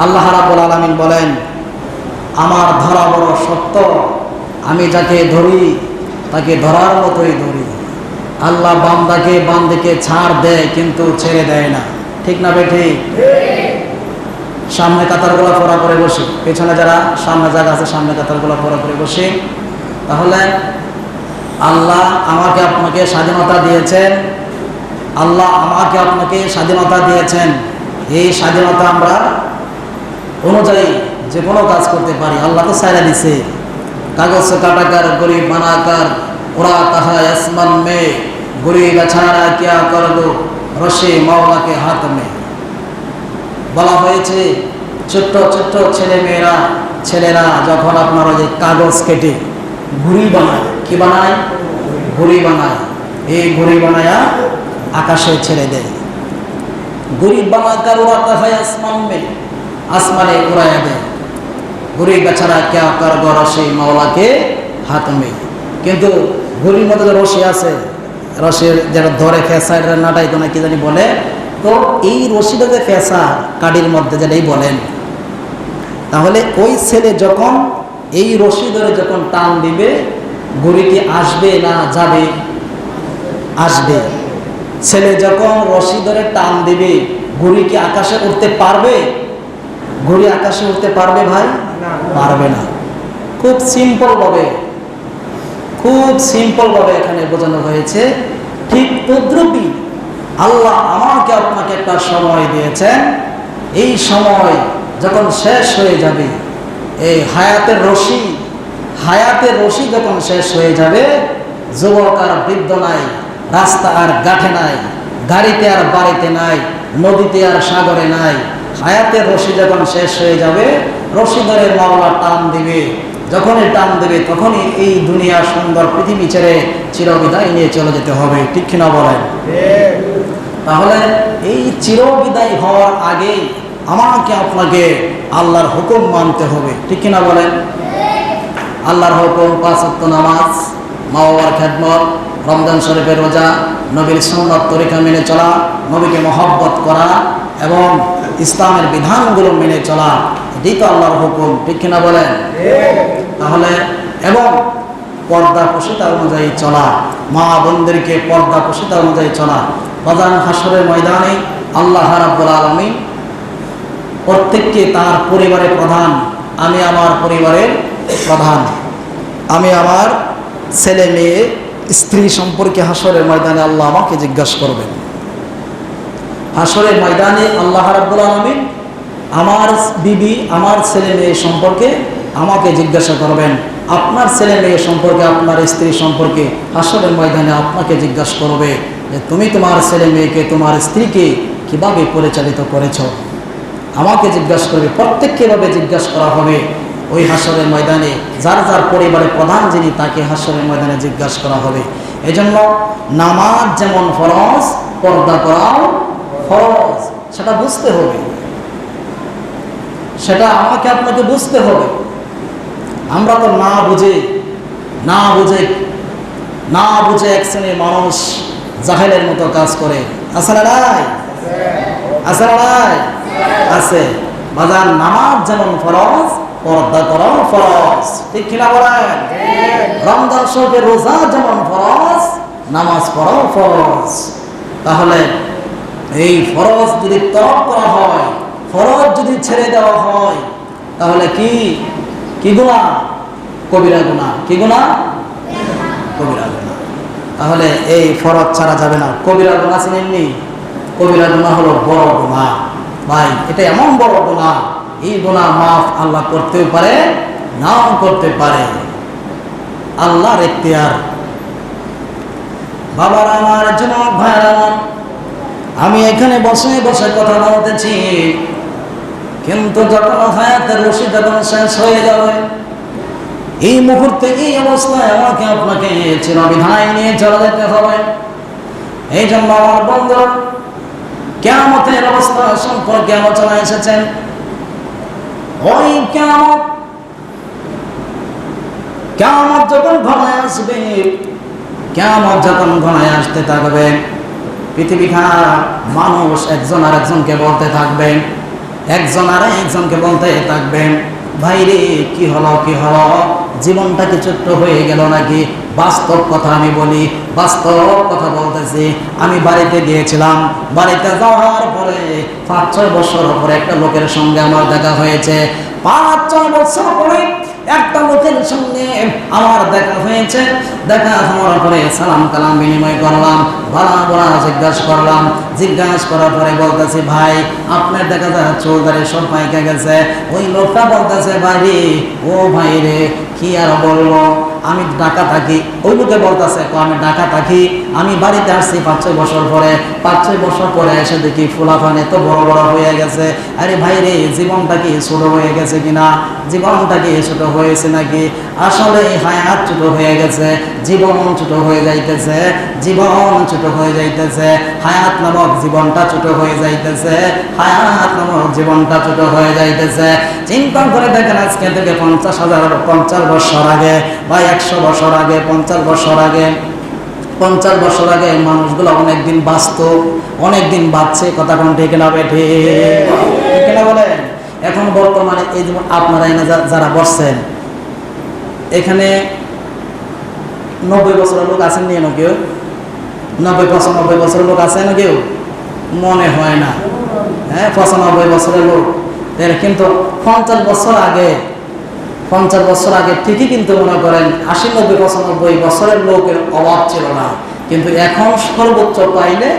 আল্লাহ রাব্বুল আলামিন বলেন, আমার ধরা বড় সত্য, আমি যাকে ধরি তাকে ধরার মতোই ধরি। আল্লাহ বান্দাকে ছাড় দেয় কিন্তু ছেড়ে দেয় না। ঠিক না বেঠিক? সামনে কাতারগুলো পড়া করে বসে, পেছনে যারা সামনে জায়গা আছে সামনে কাতারগুলো পড়া করে বসে। তাহলে আল্লাহ আমাকে আপনাকে স্বাধীনতা দিয়েছেন, আল্লাহ আমাকে আপনাকে স্বাধীনতা দিয়েছেন। এই স্বাধীনতা আমরা অনুযায়ী যে কোনো কাজ করতে পারি। আল্লাহ তো ছাইরা দিছে, কাগজ কাটাকার গরিব বানাকার ওরা তাহা আসমান মে গরিব ছাড়া কিয়া করবো রশে মাওলাকে হাত মে। বলা হয়েছে ছোট্ট ছোট্ট ছেলেরা যখন আপনার ওই যে কাগজ কেটে ঘুড়ি বানায়, কি বানায়? ঘুড়ি বানায়। এই ঘুড়ি বানায়া আকাশে ছেড়ে দেয়। গরিব বানাকার ওরা তাহা আসমান মে, আসমানে উড়াইয়া দেয়। ঘুড়ি বেচারা কে করবো রশি মাওলাকে হাত মে। কিন্তু ঘুড়ির মধ্যে যে রশি আছে, রশির যেটা ধরে ফেসার নাটাই কোনো কি জানি বলে, তো এই রশিটা যে ফেসা কাঠির মধ্যে যেটাই বলেন, তাহলে ওই ছেলে যখন এই রশি ধরে যখন টান দিবে, ঘুড়িটি আসবে না যাবে? আসবে। ছেলে যখন রশি ধরে টান দিবে, ঘুড়ি কি আকাশে উঠতে পারবে? ঘুড়ি আকাশে উঠতে পারবে ভাই? পারবে না। খুব সিম্পল ভাবে এখানে বোঝানো হয়েছে। ঠিক তদ্রুপই আল্লাহ আমাকে আপনাকে একটা সময় দিয়েছেন। এই সময় যখন শেষ হয়ে যাবে, এই হায়াতের রশি যখন শেষ হয়ে যাবে, যুবক আর বৃদ্ধ নাই, রাস্তা আর গাঠে নাই, গাড়িতে আর বাড়িতে নাই, নদীতে আর সাগরে নাই। হায়াতের রশি যখন শেষ হয়ে যাবে, রশি ধরে মাওলা টান দিবে। যখনই টান দেবে তখনই এই দুনিয়া সুন্দর পৃথিবী ছেড়ে চিরবিদায় নিয়ে চলে যেতে হবে। ঠিক কিনা বলেন? তাহলে এই চিরবিদায় হওয়ার আগেই আমাকে আপনাকে আল্লাহর হুকুম মানতে হবে। ঠিক কিনা বলেন? আল্লাহর হুকুম 5 ওয়াক্ত নামাজ, মা বাবার খেদমত, রমজান শরীফের রোজা, নবীর সুন্নাত তরিকা মেনে চলা, নবীকে মহব্বত করা এবং ইসলামের বিধানগুলো মেনে চলা, এটাই তো আল্লাহর হুকুম। ঠিক কিনা বলেন? তাহলে এবং পর্দাপোশিতা অনুযায়ী চলা, মা বোনদেরকে পর্দাপোশিতা অনুযায়ী চলা। প্রধান হাসরের ময়দানে আল্লাহ রাব্বুল আলামিন প্রত্যেককে তার পরিবারের প্রধান, আমি আমার পরিবারের প্রধান, আমি আমার ছেলে মেয়ে স্ত্রী সম্পর্কে হাসরের ময়দানে আল্লাহ আমাকে জিজ্ঞাসা করবেন। হাসরের ময়দানে আল্লাহ রাব্বুল আলামিন আমার বিবি, আমার ছেলে মেয়ে সম্পর্কে আমাকে জিজ্ঞাসা করবেন। আপনার ছেলে মেয়ে সম্পর্কে, আপনার স্ত্রী সম্পর্কে হাসরের ময়দানে আপনাকে জিজ্ঞাসা করবে যে তুমি তোমার ছেলে মেয়েকে, তোমার স্ত্রীকে কিভাবে পরিচালিত করেছ। আমাকে জিজ্ঞাসা করবে, প্রত্যেককে এভাবে জিজ্ঞাসা করা হবে ওই হাসরের ময়দানে। যার যার পরিবারের প্রধান যিনি, তাকে হাসরের ময়দানে জিজ্ঞাসা করা হবে। এজন্য নামাজ যেমন ফরজ, পর্দা করাও ফরজ। সেটা বুঝতে হবে, সেটা আমাকে আপনাকে বুঝতে হবে। আমরা তো না বুঝে এক শ্রেণীর মানুষ জাহেলের মতো কাজ করে। আছে না নাই? আছে। বাজার নামাজ যেমন ফরজ, পর্দা করাও ফরজ। ঠিক কিনা বলেন? রমজান শরীফের রোজা যেমন ফরজ, নামাজ পড়াও ফরজ। তাহলে এই ফরজ যদি তরক করা হয়, ফরজ যদি ছেড়ে দেওয়া হয়, তাহলে কি গুনাহ? কবিরা গুনাহ। কি গুনাহ? কবিরা গুনাহ। তাহলে এই ফরজ ছাড়া যাবে না। কবিরা গুনাহ চিনেননি? কবিরা গুনাহ হলো বড় গুনাহ। ভাই, এটা এমন বড় গুনাহ, এই গুনাহ মাফ আল্লাহ করতেও পারে, নাও করতে পারে। আল্লাহর ইখতিয়ার। বাবার আমার, যুবক ভাইয়ের আমার, আমি এখানে বসে বসে কথা বলতেছি, কিন্তু যখন হায়াতের রশি যখন শেষ হয়ে যাবে, এই মুহূর্তে এই অবস্থায় আমাকে আপনাকে চিরবিদায় নিয়ে চলে যেতে হবে। এই জন্য আমার বন্ধু, কিয়ামতের অবস্থা সম্পর্কে আলোচনা এসেছেন। ওই কিয়ামত যখন ঘনায় আসবে, কিয়ামত যখন ঘনায় আসতে থাকবে, পৃথিবীখানা মানুষ একজন আর একজনকে বলতে থাকবে, একজন আর একজনকে বলতে থাকবেন, ভাই রে কি হলো কি হলো, জীবনটা কি ছোট্ট হয়ে গেল নাকি? বাস্তব কথা আমি বলি, বাস্তব কথা বলতেছি। আমি বাড়িতে গিয়েছিলাম, বাড়িতে যাওয়ার পরে 5-6 বছর পরে একটা লোকের সঙ্গে আমার দেখা হয়েছে। 5-6 বছর পরে একটা লোকের সঙ্গে আমার দেখা হয়েছে। দেখা হওয়ার পরে সালাম কালাম বিনিময় করলাম, ভাড়া ভাড়া জিজ্ঞাসা করার পরে বলতেছি, ভাই আপনার দেখা যায় চৌধারে সব পাইকে গেছে। ওই লোকটা বলতেছে, ভাই রে ও ভাই রে কি আর বলবো, আমি ঢাকা থাকি। ওই লোকে বলতেছে, আমি ঢাকা থাকি, আমি বাড়িতে আসছি 5-6 বছর পরে। 5-6 বছর পরে এসে দেখি ফুলাফানে তো বড় বড় হয়ে গেছে। আরে ভাই রে জীবনটা কি ছোট হয়ে গেছে কিনা, জীবনটা কি ছোট হয়েছে নাকি? আসলে হায়াত ছোট হয়ে গেছে, জীবন ছোট হয়ে যাইতেছে, জীবন ছোট হয়ে যাইতেছে, হায়াত নামক জীবনটা ছোট হয়ে যাইতেছে, হায়াত নামক জীবনটা ছোট হয়ে যাইতেছে। চিন্তা করে দেখেন, আজকে থেকে 50 বছর আগে বা 100 বছর আগে, 50 বছর আগে মানুষগুলো অনেকদিন বাঁচত, অনেকদিন বাঁচছে। কথা কোন ঠিক না বেঠে? ঠিক না বলেন? এখন বর্তমানে এই যেমন আপনারা যারা বসছেন এখানে 90 বছরের লোক আছেন নিয়ে কেউ? 90-95 বছরের লোক আছেন কেউ? মনে হয় না। হ্যাঁ 95 বছরের লোক। কিন্তু 50 বছর আগে ঠিকই কিন্তু মনে করেন 80-90-95 বছরের লোকের অভাব ছিল না। কিন্তু এখন সর্বোচ্চ পাইলে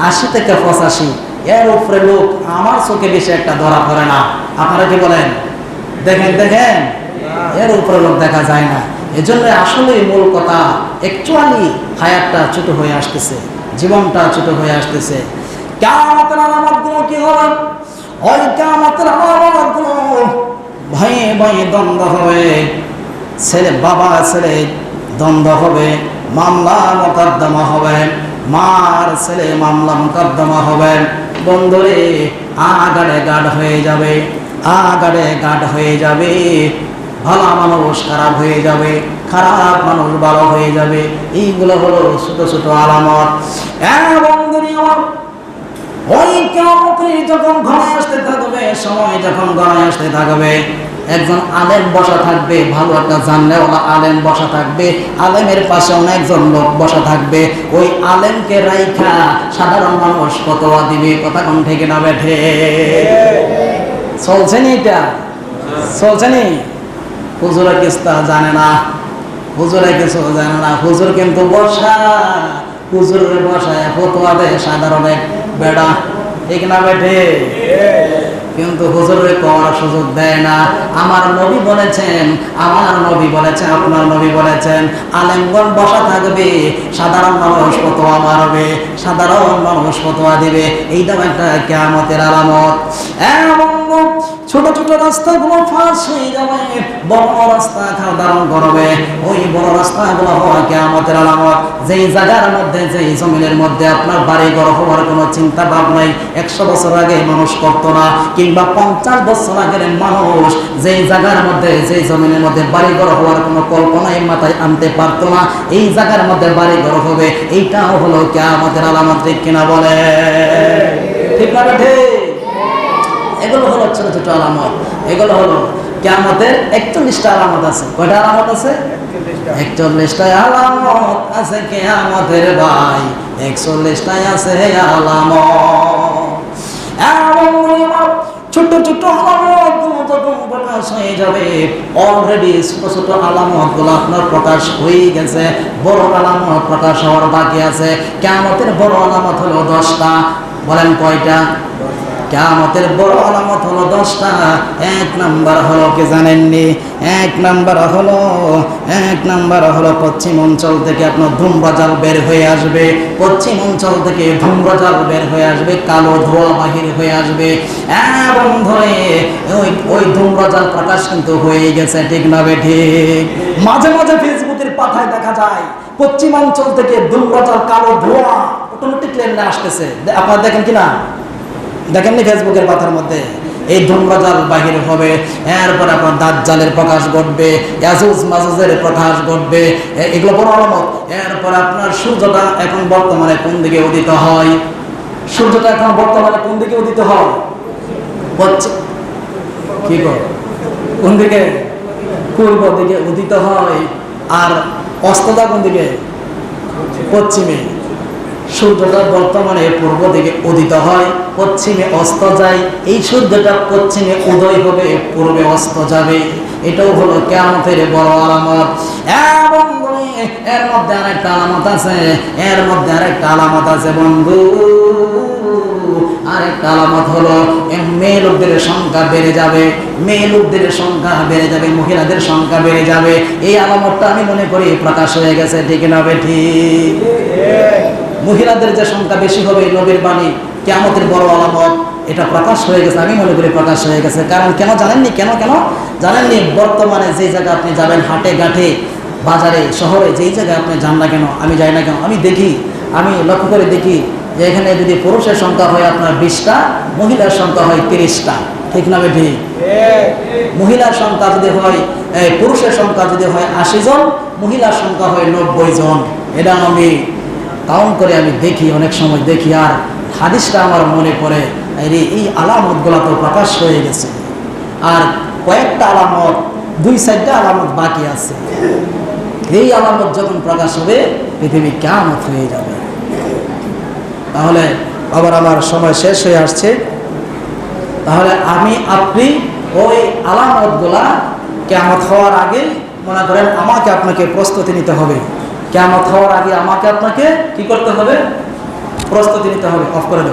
80 থেকে 85, এর উপরে লোক আমার চোখে বেশি একটা ধরা পড়ে না। আপনারা কি বলেন? দেখেন এর উপরে লোক দেখা যায় না। এজন্য আসলে মূল কথা, অ্যাকচুয়ালি হায়াতটা ছোট হয়ে আসতেছে, জীবনটা ছোট হয়ে আসতেছে। কিয়ামতের আলামতগুলো কি হবে? ওই কিয়ামতের আলামতগুলো ভাইয়ে ভাইয়ে দ্বন্দ্ব হবে, বাবা ছেলে দ্বন্দ্ব হবে, মামলা মোকদ্দমা হবে, মার ছেলে মামলা মোকদ্দমা হবে। বন্ধুরে আগাড়ে গাঢ় হয়ে যাবে, ভালো মানুষ খারাপ হয়ে যাবে, খারাপ মানুষ ভালো হয়ে যাবে। এইগুলো হলো ছোট ছোট আলামত। বন্ধুরে আমার ওই কিয়ামতে যখন ঘনায় আসতে থাকবে, সময় যখন ঘনায় আসতে থাকবে, একজন আলেম বসা থাকবে, ভালো একটা জানলেওয়ালা আলেম বসা থাকবে, আলেমের পাশে অনেকজন লোক বসা থাকবে। ওই আলেমকে রাইখা সাধারণ মানুষ ফতোয়া দিবে। কথা কোন ঠিক না বেঠে? চলছে নি এটা? চলছে নি? হুজুরা কিস্তা জানে না, হুজুরা কিছু জানে না। হুজুর কিন্তু হুজুরের বসায় ফতোয়া দেয় সাধারণ এক বেড়া। ঠিক না বেঠে? কিন্তু হুজুরের করার সুযোগ দেয় না। আমার নবী বলেছেন, আপনার নবী বলেছেন, আলেমগণ বসা থাকবে, সাধারণ মানুষ ফতোয়া মারবে, সাধারণ মানুষ ফতোয়া দিবে। এইটাও একটা কিয়ামতের আলামত। ছোট ছোট রাস্তাগুলো ফাঁস হয়ে যাবে, বড় রাস্তা ধারণ করবে। ওই বড় রাস্তাগুলো হওয়া কিয়ামতের আলামত। যেই জায়গার মধ্যে, যেই জমিনের মধ্যে আপনার বাড়ি ঘর হওয়ার কোনো চিন্তা ভাবনাই 100 বছর আগে মানুষ করতো না, কিংবা 50 বছর আগের মানুষ যেই জায়গার মধ্যে, যেই জমিনের মধ্যে বাড়ি ঘর হওয়ার কোনো কল্পনাই মাথায় আনতে পারতো না, এই জায়গার মধ্যে বাড়ি ঘর হবে। এইটাও হলো কিয়ামতের আলামত। ঠিক কিনা বলে? ঠিক না ঠিক? এগুলো হলো ছোট ছোট আলামত। এগুলো হলো কিয়ামতের 41টা আলামত আছে। কয়টা আলামত আছে? 41টা আলামত আছে কিয়ামতের ভাই, 41টাই আছে আলামত। ছোট ছোট আলামত যখন প্রকাশ হয়ে যাবে, অলরেডি ছোট ছোট আলামত গুলো আপনার প্রকাশ হয়ে গেছে, বড় আলামত প্রকাশ হওয়ার বাকি আছে। কিয়ামতের বড় আলামত হলো 10টা। বলেন কয়টা? কিয়ামতের বড় আলামত হলো 10টা। 1 নাম্বার হলো কি জানেননি? 1 নাম্বার হলো পশ্চিম অঞ্চল থেকে আপনার ধূম্রজাল বের হয়ে আসবে। পশ্চিম অঞ্চল থেকে ধূম্রজাল বের হয়ে আসবে, কালো ধোঁয়া বাহির হয়ে আসবে। এবং ধরে ওই ধূম্রজাল প্রকাশ কিন্তু হয়ে গেছে। ঠিক না ঠিক? মাঝে মাঝে ফেসবুকের পাতায় দেখা যায় পশ্চিমাঞ্চল থেকে ধূম্রজাল, কালো ধোঁয়া অটোমেটিক লেনে আসতেছে। আপনারা দেখেন কিনা? দেখেননি ফেসবুকের পাতার মধ্যে? এই ধূম্রজাল বাহির হবে, এরপর আপনার দাজ্জালের প্রকাশ ঘটবে, ইয়াজুজ মাজুজের প্রকাশ ঘটবে। এগুলো বড় আলামত। এরপর আপনার সূর্যটা এখন বর্তমানে কোন দিকে উদিত হয়? সূর্যটা এখন বর্তমানে কোন দিকে উদিত হয়? কি গো, কোন দিকে? পূর্ব দিকে উদিত হয়। আর অস্তটা কোন দিকে? পশ্চিমে। সূর্যটা বর্তমানে পূর্ব দিকে উদিত হয়, পশ্চিমে অস্ত যায়। এই সূর্যটা পশ্চিমে উদয় হবে, পূর্বে অস্ত যাবে। এটাও হলো কিয়ামতের বড় আলামত। এবং এর মধ্যে আরেকটা আলামত আছে, এর মধ্যে আরেকটা আলামত আছে বন্ধু। আরেকটা আলামত হলো মেয়ে লোকদের সংখ্যা বেড়ে যাবে, মেয়ে লোকদের সংখ্যা বেড়ে যাবে, মহিলাদের সংখ্যা বেড়ে যাবে। এই আলামতটা আমি মনে করি প্রকাশ হয়ে গেছে, ঠিক না ঠিক? মহিলাদের যে সংখ্যা বেশি হবে, নবীর বাণী কিয়ামতের বড় আলামত, এটা প্রকাশ হয়ে গেছে, আমি মনে করি প্রকাশ হয়ে গেছে। কারণ কেন জানেননি? কেন জানেননি? বর্তমানে যে জায়গায় আপনি যাবেন, হাটে ঘাটে, বাজারে, শহরে, যেই জায়গায় আপনি যান না কেন, আমি যাই না কেন, আমি দেখি, আমি লক্ষ্য করে দেখি যে এখানে যদি পুরুষের সংখ্যা হয় আপনার 20টা, মহিলার সংখ্যা হয় 30টা, ঠিক না ঠিক? মহিলার সংখ্যা যদি হয়, পুরুষের সংখ্যা যদি হয় 80 জন, মহিলার সংখ্যা হয় 90 জন। এটা আমি কাউন্ট করে আমি দেখি, অনেক সময় দেখি, আর হাদিসটা আমার মনে পড়ে, এই আলামতগুলো তো প্রকাশ হয়ে গেছে, আর কয়েকটা আলামত, 2-4টা আলামত বাকি আছে। এই আলামত যখন প্রকাশ হবে, পৃথিবী কিয়ামত হয়ে যাবে। তাহলে আবার আমার সময় শেষ হয়ে আসছে। তাহলে আপনি ওই আলামতগুলা কিয়ামত হওয়ার আগে মনে করেন আমাকে আপনাকে প্রস্তুতি নিতে হবে। কিয়ামত হওয়ার আগে আমাকে আপনাকে কি করতে হবে? প্রস্তুতি নিতে হবে। অফ করে দেব।